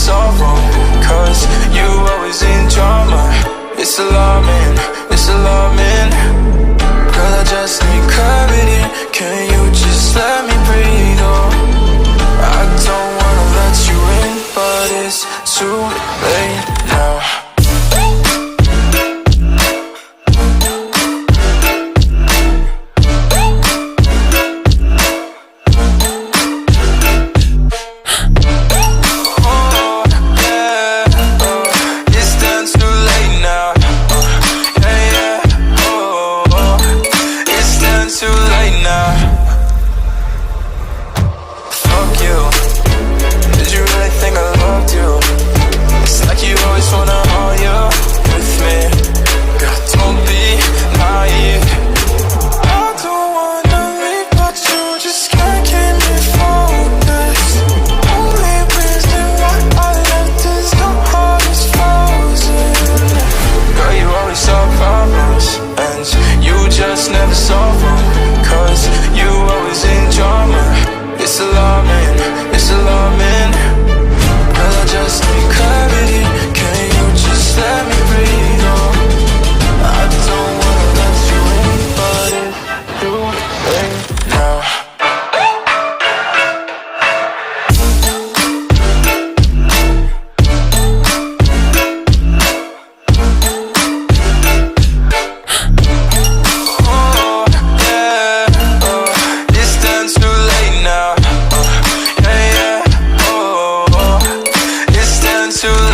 it's all wrong, cause you always in drama. It's alarming, it's alarming. Girl, I just need clarity. Can you just let me breathe? Oh, I don't wanna let you in, but it's too late now. Never solve them, cause you always in drama. It's alarming, it's alarming. Girl, I just need clarity. Can you just let me breathe? Oh, I don't wanna let you in, but it's too late now. Too